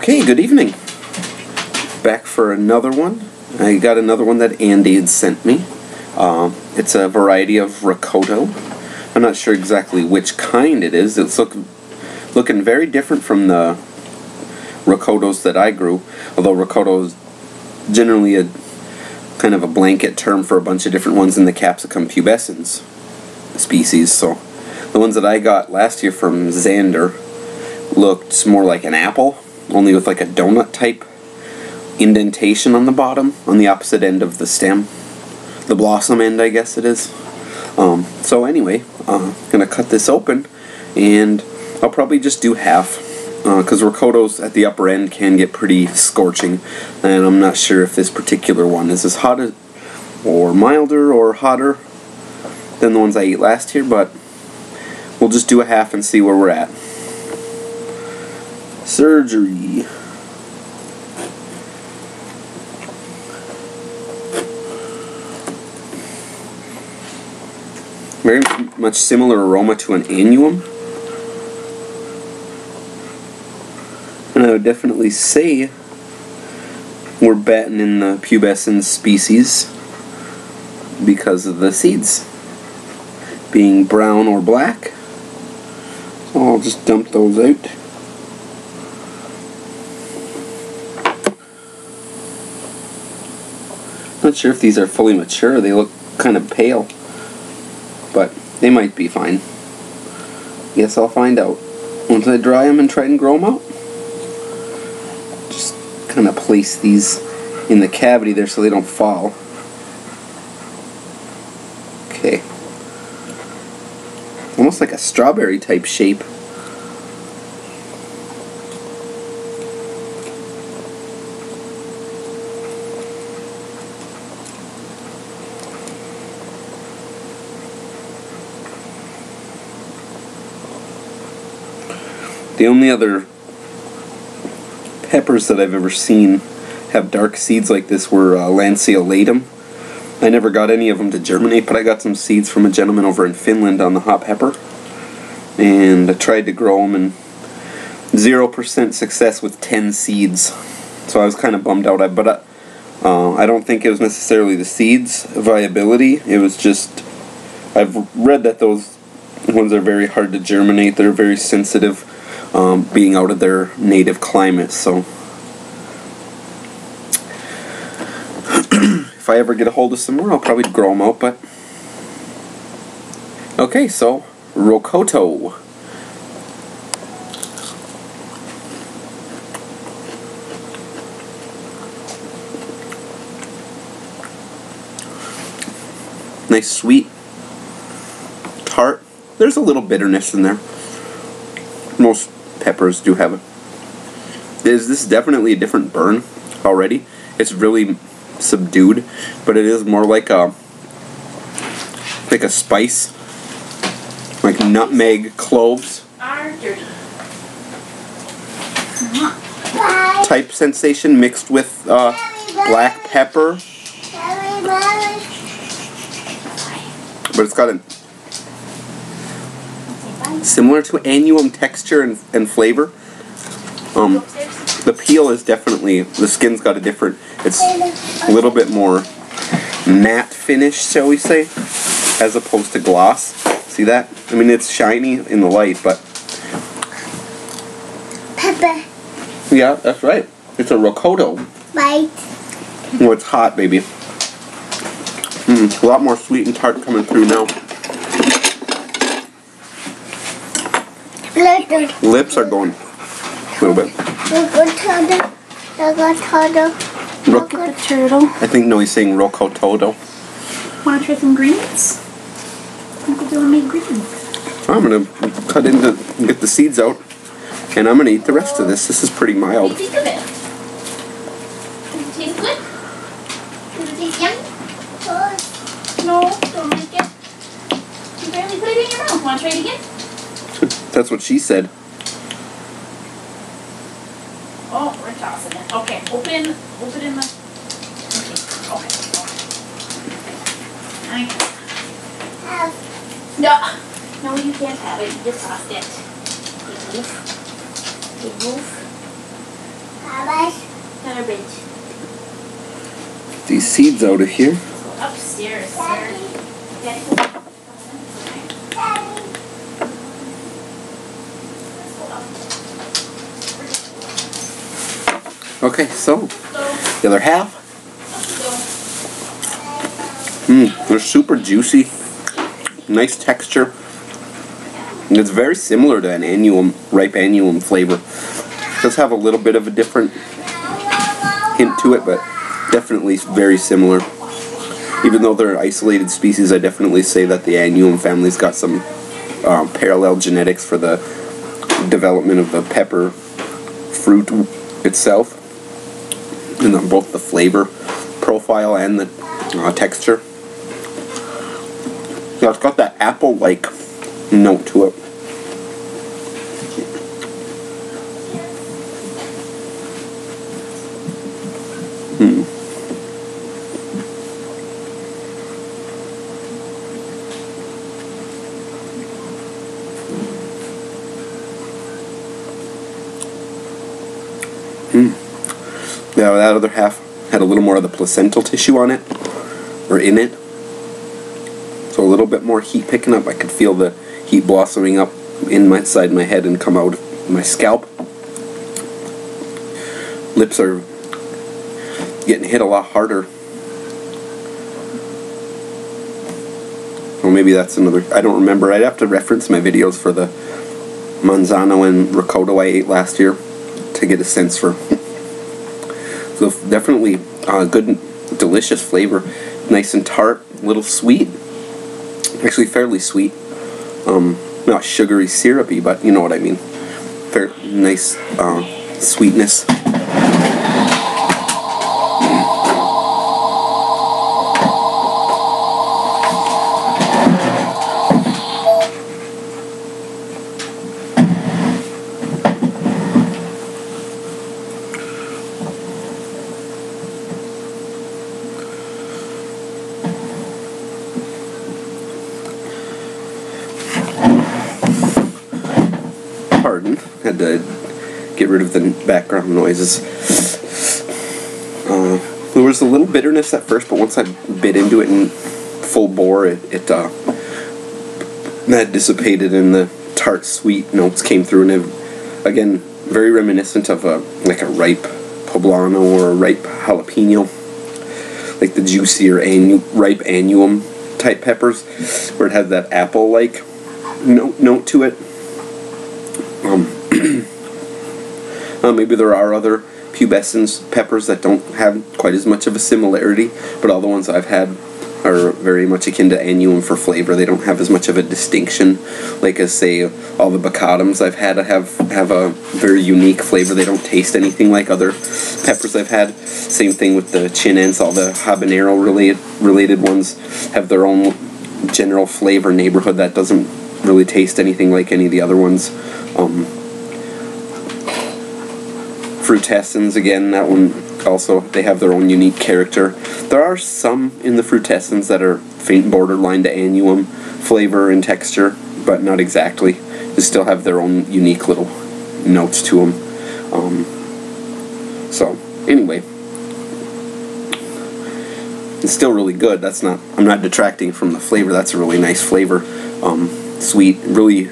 Okay, good evening. Back for another one. I got another one that Andy had sent me. It's a variety of Rocoto. I'm not sure exactly which kind it is. It's looking very different from the Rocotos that I grew, although Rocoto is generally a kind of a blanket term for a bunch of different ones in the Capsicum pubescens species. So the ones that I got last year from Xander looked more like an apple, only with like a donut type indentation on the bottom, on the opposite end of the stem. The blossom end, I guess it is. So anyway, I'm going to cut this open, and I'll probably just do half, because Rocotos at the upper end can get pretty scorching, and I'm not sure if this particular one is as hot or milder or hotter than the ones I ate last year, but we'll just do a half and see where we're at. Surgery. Very much similar aroma to an annuum. And I would definitely say we're batting in the pubescens species because of the seeds being brown or black. So I'll just dump those out. Not sure if these are fully mature. They look kind of pale, but they might be fine. Guess I'll find out once I dry them and try and grow them out. Just kind of place these in the cavity there so they don't fall. Okay. Almost like a strawberry type shape. The only other peppers that I've ever seen have dark seeds like this were lanceolatum. I never got any of them to germinate, but I got some seeds from a gentleman over in Finland on the hot pepper, and I tried to grow them, and 0% success with 10 seeds. So I was kind of bummed out. But I don't think it was necessarily the seeds' viability. It was just, I've read that those ones are very hard to germinate. They're very sensitive, being out of their native climate. So if I ever get a hold of some more, I'll probably grow them out. But okay, so Rocoto. Nice, sweet, tart. There's a little bitterness in there. Most peppers do have it. This is definitely a different burn already. It's really subdued, but it is more like a spice, like nutmeg, cloves type sensation mixed with black pepper. But it's got a similar to annuum texture and flavor. The peel is definitely, the skin's got a different, it's a little bit more matte finish, shall we say, as opposed to gloss. See that? I mean, it's shiny in the light, but Pepper. Yeah, that's right. It's a Rocoto. Right. Oh, it's hot, baby. A lot more sweet and tart coming through now. Lips are going a little bit. Rocoto. Look at the turtle. I think no, he's saying Rocoto. Want to try some greens? Uncle Dylan made greens. I'm gonna cut into and get the seeds out, and I'm gonna eat the rest of this. This is pretty mild. What do you think of it? Does it taste good? Does it taste yummy? No, don't like it. You barely put it in your mouth. Want to try it again? That's what she said. Oh, we're tossing it. Okay, open the... Okay. No, you can't have it. You just tossed it. Big wolf. Garbage. These seeds out of here. Upstairs, sir. Okay. Okay, so the other half. They're super juicy. Nice texture. And it's very similar to an annuum, ripe annuum flavor. It does have a little bit of a different hint to it, but definitely very similar. Even though they're isolated species, I definitely say that the annuum family's got some parallel genetics for the development of the pepper fruit itself, and then both the flavor profile and the texture. Yeah, it's got that apple-like note to it. Yeah, that other half had a little more of the placental tissue on it, or in it. So a little bit more heat picking up. I could feel the heat blossoming up inside my head and come out of my scalp. Lips are getting hit a lot harder. Well, maybe that's another... I don't remember. I'd have to reference my videos for the manzano and Rocoto I ate last year to get a sense for... So definitely good, delicious flavor. Nice and tart, a little sweet. Actually fairly sweet. Not sugary, syrupy, but you know what I mean. Fair, nice sweetness. Pardon, had to get rid of the background noises. There was a little bitterness at first, but once I bit into it in full bore, that dissipated and the tart sweet notes came through, and again, very reminiscent of like a ripe poblano or a ripe jalapeno, like the juicier ripe annuum type peppers, where it had that apple-like note to it. Maybe there are other pubescens peppers that don't have quite as much of a similarity, but all the ones I've had are very much akin to annuum for flavor. They don't have as much of a distinction, like as say all the bacadums I've had have a very unique flavor. They don't taste anything like other peppers I've had. Same thing with the chinense. All the habanero related ones have their own general flavor neighborhood that doesn't really taste anything like any of the other ones. Frutescens, again, that one also, they have their own unique character. There are some in the frutescens that are faint borderline to annuum flavor and texture, but not exactly. They still have their own unique little notes to them. So, anyway, it's still really good. I'm not detracting from the flavor. That's a really nice flavor. Sweet, really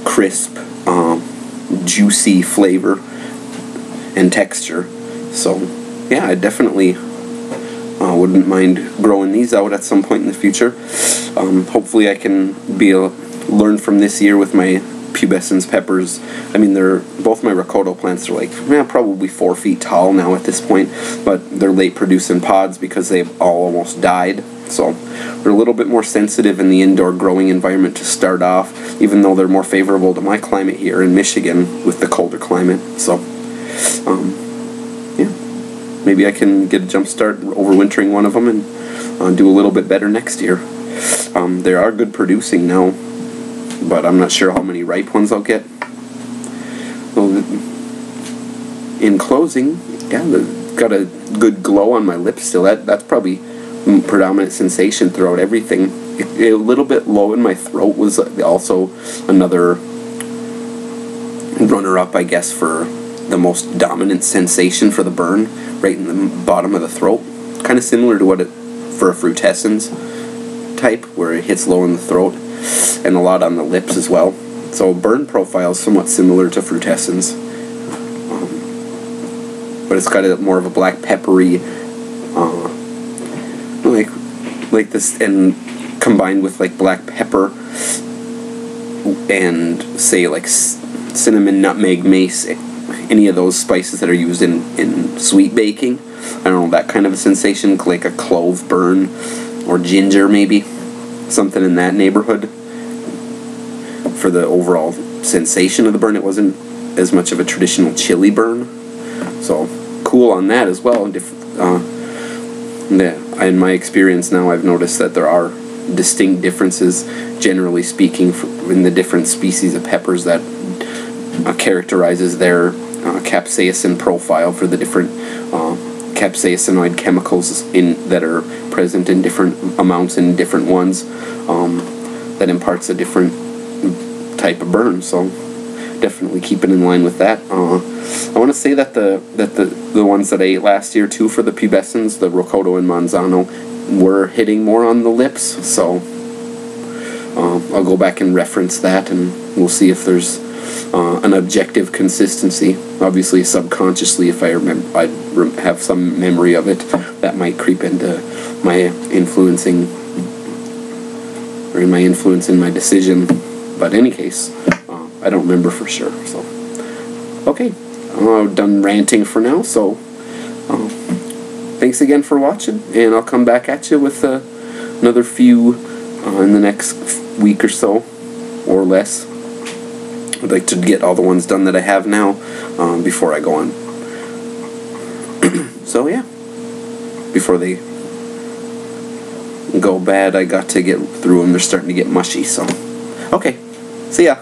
crisp, juicy flavor and texture. So yeah, I definitely wouldn't mind growing these out at some point in the future. Hopefully I can learn from this year with my pubescens peppers. I mean, both my Rocoto plants are like probably 4 feet tall now at this point, but they're late producing pods because they've all almost died. So they're a little bit more sensitive in the indoor growing environment to start off, even though they're more favorable to my climate here in Michigan with the colder climate. So yeah, maybe I can get a jump start overwintering one of them and do a little bit better next year. They are good producing now, but I'm not sure how many ripe ones I'll get. Well, in closing, yeah, got a good glow on my lips still. That's probably predominant sensation throughout everything. A little bit low in my throat was also another runner-up, I guess, for the most dominant sensation for the burn, right in the bottom of the throat. Kind of similar to what it for a frutescens type, where it hits low in the throat and a lot on the lips as well. So burn profile is somewhat similar to frutescens, but it's got a more of a black peppery, like this, and combined with like black pepper and say like cinnamon, nutmeg, mace, any of those spices that are used in sweet baking. I don't know, that kind of a sensation, like a clove burn or ginger maybe, something in that neighborhood. For the overall sensation of the burn, it wasn't as much of a traditional chili burn, so cool on that as well. In my experience now, I've noticed that there are distinct differences, generally speaking, in the different species of peppers that characterizes their capsaicin profile for the different capsaicinoid chemicals that are present in different amounts in different ones, that imparts a different type of burn. So definitely keep it in line with that. I want to say that the ones that I ate last year too for the pubescens, the Rocoto and Manzano, were hitting more on the lips. So I'll go back and reference that, and we'll see if there's an objective consistency. Obviously, subconsciously, if I remember, I have some memory of it, that might creep into my influencing, or in my influence in my decision. But in any case, I don't remember for sure. So, okay, I'm done ranting for now. So, thanks again for watching, and I'll come back at you with another few in the next week or so, or less. I'd like to get all the ones done that I have now before I go on. So yeah, before they go bad, I got to get through them. They're starting to get mushy. So, okay, see ya.